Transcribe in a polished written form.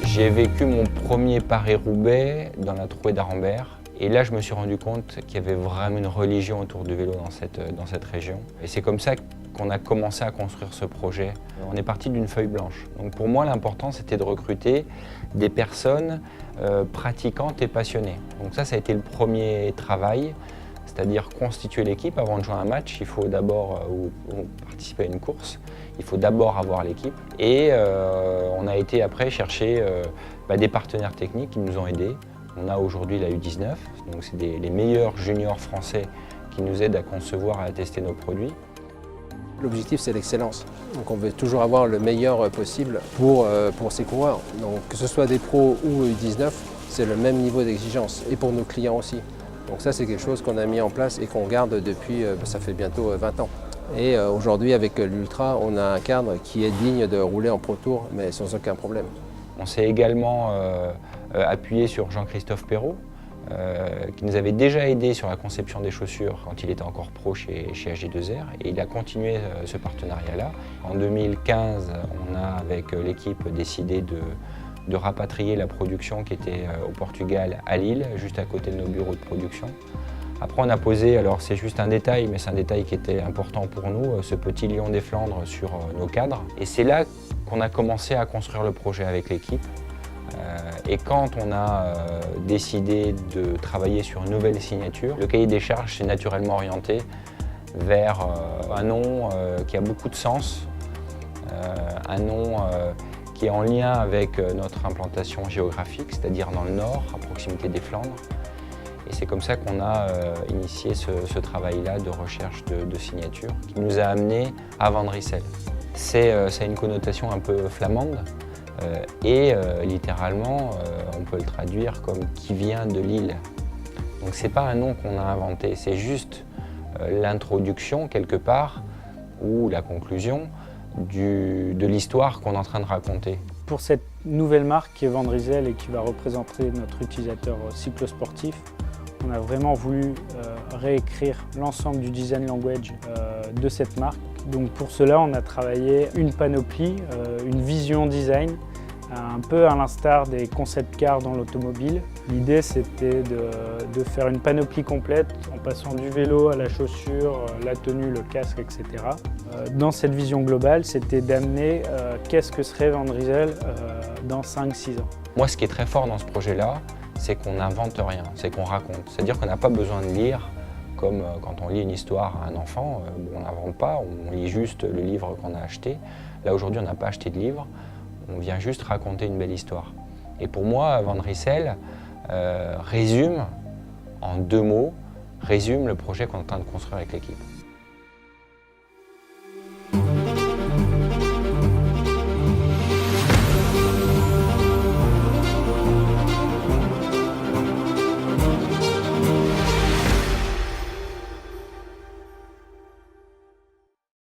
J'ai vécu mon premier Paris-Roubaix dans la trouée d'Arambert. Et là, je me suis rendu compte qu'il y avait vraiment une religion autour du vélo dans cette région. Et c'est comme ça qu'on a commencé à construire ce projet. On est parti d'une feuille blanche. Donc pour moi, l'important, c'était de recruter des personnes pratiquantes et passionnées. Donc ça a été le premier travail, c'est-à-dire constituer l'équipe. Avant de jouer un match, il faut d'abord ou participer à une course. Il faut d'abord avoir l'équipe. Et on a été après chercher des partenaires techniques qui nous ont aidés. On a aujourd'hui la U19, donc c'est les meilleurs juniors français qui nous aident à concevoir et à tester nos produits. L'objectif, c'est l'excellence. Donc on veut toujours avoir le meilleur possible pour ces coureurs. Donc que ce soit des pros ou U19, c'est le même niveau d'exigence, et pour nos clients aussi. Donc ça, c'est quelque chose qu'on a mis en place et qu'on garde depuis, ça fait bientôt 20 ans. Et aujourd'hui, avec l'Ultra, on a un cadre qui est digne de rouler en Pro Tour, mais sans aucun problème. On s'est également appuyé sur Jean-Christophe Perrault, qui nous avait déjà aidé sur la conception des chaussures quand il était encore pro chez AG2R, et il a continué ce partenariat-là. En 2015, on a avec l'équipe décidé de rapatrier la production qui était au Portugal à Lille, juste à côté de nos bureaux de production. Après on a posé, alors c'est juste un détail, mais c'est un détail qui était important pour nous, ce petit lion des Flandres sur nos cadres. Et c'est là qu'on a commencé à construire le projet avec l'équipe. Et quand on a décidé de travailler sur une nouvelle signature, le cahier des charges s'est naturellement orienté vers un nom qui a beaucoup de sens, un nom qui est en lien avec notre implantation géographique, c'est-à-dire dans le nord, à proximité des Flandres. Et c'est comme ça qu'on a initié ce travail-là de recherche de signature qui nous a amené à Van Rissel. Ça a une connotation un peu flamande et littéralement, on peut le traduire comme « qui vient de l'île ». Donc c'est pas un nom qu'on a inventé, c'est juste l'introduction quelque part ou la conclusion de l'histoire qu'on est en train de raconter. Pour cette nouvelle marque qui est Van Rissel et qui va représenter notre utilisateur cyclosportif, on a vraiment voulu réécrire l'ensemble du design language de cette marque. Donc pour cela, on a travaillé une panoplie, une vision design, un peu à l'instar des concept cars dans l'automobile. L'idée, c'était de faire une panoplie complète en passant du vélo à la chaussure, la tenue, le casque, etc. Dans cette vision globale, c'était d'amener qu'est-ce que serait Van Rissel dans 5-6 ans. Moi, ce qui est très fort dans ce projet-là, c'est qu'on n'invente rien, c'est qu'on raconte. C'est-à-dire qu'on n'a pas besoin de lire comme quand on lit une histoire à un enfant. On n'invente pas, on lit juste le livre qu'on a acheté. Là, aujourd'hui, on n'a pas acheté de livre, on vient juste raconter une belle histoire. Et pour moi, Van Rissel résume, en 2 mots, résume le projet qu'on est en train de construire avec l'équipe.